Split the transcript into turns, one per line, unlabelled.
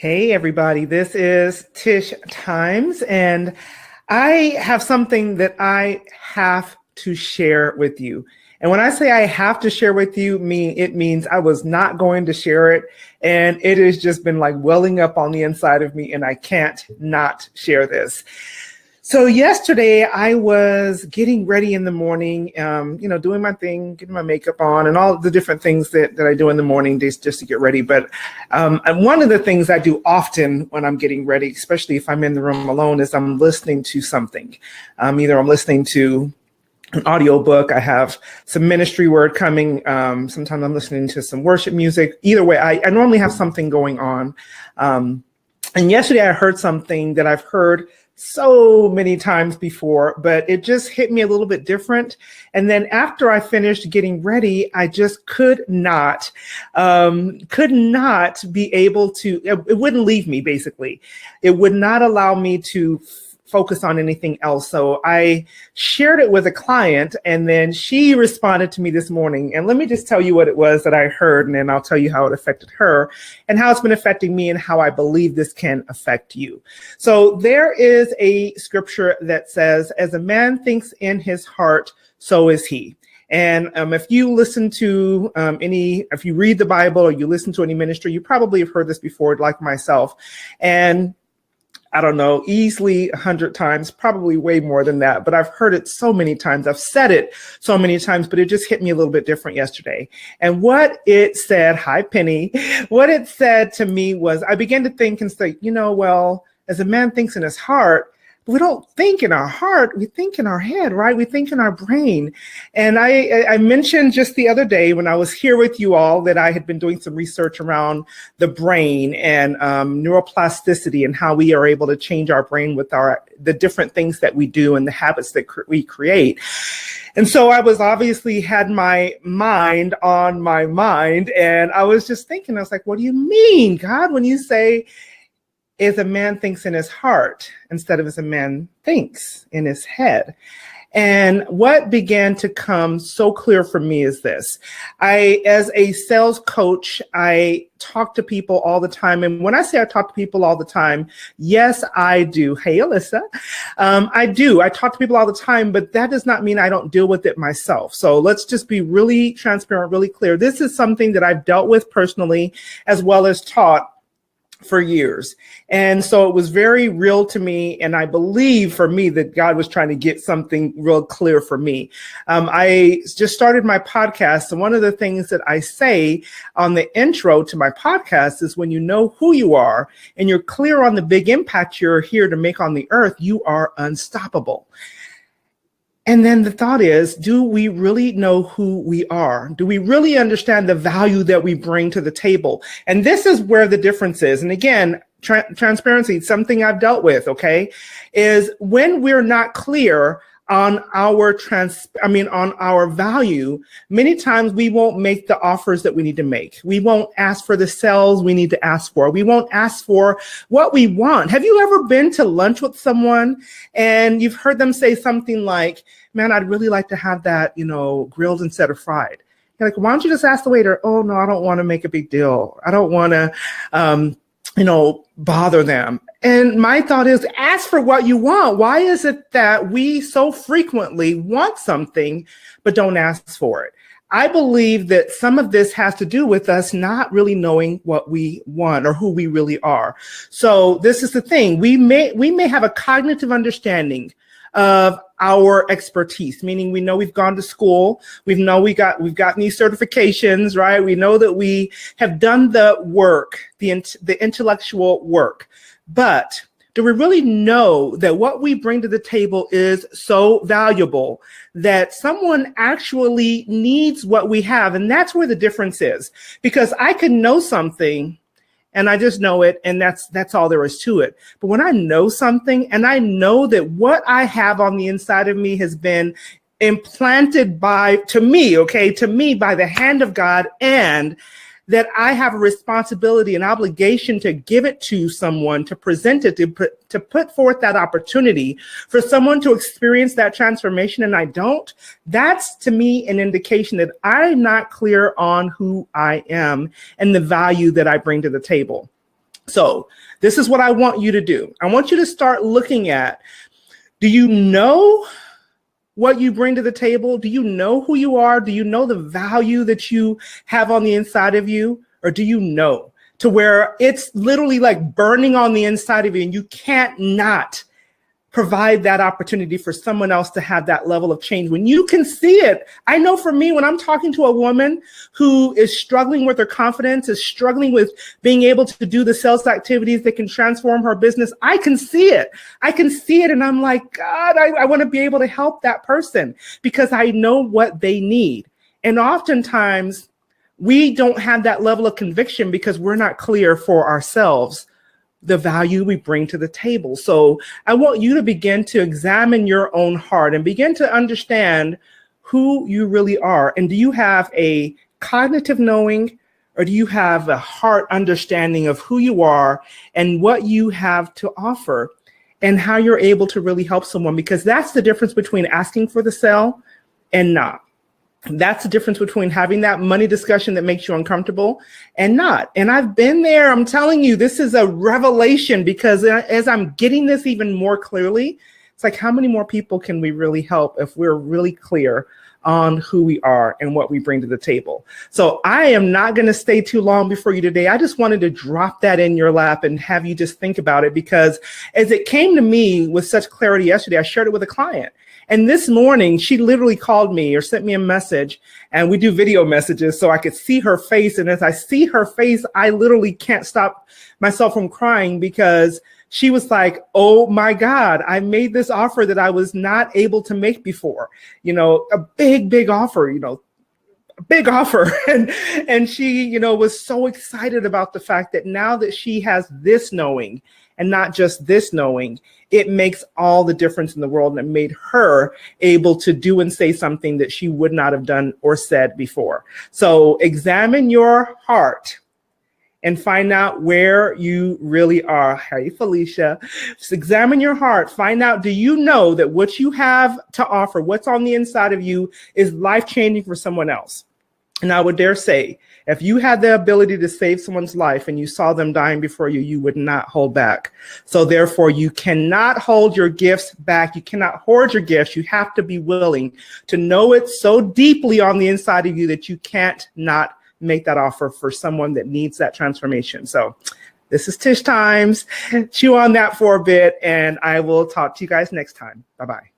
Hey, everybody, this is Tish Times, and I have something that I have to share with you. And when I say I have to share with you, it means I was not going to share it. And it has just been like welling up on the inside of me, and I can't not share this. So yesterday I was getting ready in the morning, doing my thing, getting my makeup on and all the different things that I do in the morning just to get ready. But and one of the things I do often when I'm getting ready, especially if I'm in the room alone, is I'm listening to something. Either I'm listening to an audiobook, I have some ministry word coming. Sometimes I'm listening to some worship music. Either way, I normally have something going on. And yesterday I heard something that I've heard so many times before, but it just hit me a little bit different. And then after I finished getting ready, I just could not be able to, it wouldn't leave me, basically. It would not allow me to focus on anything else. So I shared it with a client, and then she responded to me this morning. And let me just tell you what it was that I heard, and then I'll tell you how it affected her and how it's been affecting me and how I believe this can affect you. So there is a scripture that says, as a man thinks in his heart, so is he. And if you listen to if you read the Bible or you listen to any ministry, you probably have heard this before, like myself. And I don't know, easily 100 times, probably way more than that. But I've heard it so many times. I've said it so many times, but it just hit me a little bit different yesterday. And what it said, hi, Penny, what it said to me was, I began to think and say, well, as a man thinks in his heart, we don't think in our heart, we think in our head, right? We think in our brain. And I mentioned just the other day when I was here with you all that I had been doing some research around the brain and neuroplasticity and how we are able to change our brain with the different things that we do and the habits that we create. And so I was obviously had my mind on my mind, and I was just thinking, I was like, what do you mean, God, when you say as a man thinks in his heart instead of as a man thinks in his head? And what began to come so clear for me is this. As a sales coach, I talk to people all the time. And when I say I talk to people all the time, yes, I do. Hey, Alyssa. I do. I talk to people all the time, but that does not mean I don't deal with it myself. So let's just be really transparent, really clear. This is something that I've dealt with personally, as well as taught for years. And so it was very real to me. And I believe for me that God was trying to get something real clear for me. I just started my podcast. And one of the things that I say on the intro to my podcast is when you know who you are and you're clear on the big impact you're here to make on the earth, you are unstoppable. And then the thought is, do we really know who we are? Do we really understand the value that we bring to the table? And this is where the difference is. And again, transparency, something I've dealt with, okay, is when we're not clear on our on our value, many times we won't make the offers that we need to make. We won't ask for the sales we need to ask for. We won't ask for what we want. Have you ever been to lunch with someone and you've heard them say something like, man, I'd really like to have that, grilled instead of fried. You're like, why don't you just ask the waiter? Oh, no, I don't want to make a big deal. I don't want to, bother them. And my thought is, ask for what you want. Why is it that we so frequently want something, but don't ask for it? I believe that some of this has to do with us not really knowing what we want or who we really are. So this is the thing. We may have a cognitive understanding of our expertise, meaning we know we've gone to school, we've gotten these certifications, right? We know that we have done the work, the intellectual work, but do we really know that what we bring to the table is so valuable that someone actually needs what we have? And that's where the difference is, because I can know something and I just know it, and that's all there is to it. But when I know something and I know that what I have on the inside of me has been implanted to me by the hand of God, and that I have a responsibility and obligation to give it to someone, to present it, to put forth that opportunity for someone to experience that transformation, and I don't, that's to me an indication that I'm not clear on who I am and the value that I bring to the table. So this is what I want you to do. I want you to start looking at, do you know what you bring to the table? Do you know who you are? Do you know the value that you have on the inside of you? Or do you know to where it's literally like burning on the inside of you and you can't not provide that opportunity for someone else to have that level of change? When you can see it, I know for me, when I'm talking to a woman who is struggling with her confidence, is struggling with being able to do the sales activities that can transform her business, I can see it. I can see it. And I'm like, God, I want to be able to help that person because I know what they need. And oftentimes we don't have that level of conviction because we're not clear for ourselves the value we bring to the table. So I want you to begin to examine your own heart and begin to understand who you really are. And do you have a cognitive knowing, or do you have a heart understanding of who you are and what you have to offer and how you're able to really help someone? Because that's the difference between asking for the sale and not. That's the difference between having that money discussion that makes you uncomfortable and not. And I've been there. I'm telling you, this is a revelation, because as I'm getting this even more clearly, it's like, how many more people can we really help if we're really clear on who we are and what we bring to the table? So I am not going to stay too long before you today. I just wanted to drop that in your lap and have you just think about it, because as it came to me with such clarity yesterday, I shared it with a client. And this morning, she literally called me or sent me a message, and we do video messages so I could see her face. And as I see her face, I literally can't stop myself from crying, because she was like, oh my God, I made this offer that I was not able to make before. You know, a big offer, big offer. And she, was so excited about the fact that now that she has this knowing, and not just this knowing, it makes all the difference in the world. And it made her able to do and say something that she would not have done or said before. So examine your heart and find out where you really are. Hey, Felicia. Just examine your heart. Find out, do you know that what you have to offer, what's on the inside of you, is life-changing for someone else? And I would dare say, if you had the ability to save someone's life and you saw them dying before you, you would not hold back. So therefore, you cannot hold your gifts back. You cannot hoard your gifts. You have to be willing to know it so deeply on the inside of you that you can't not make that offer for someone that needs that transformation. So this is Tish Times. Chew on that for a bit, and I will talk to you guys next time. Bye-bye.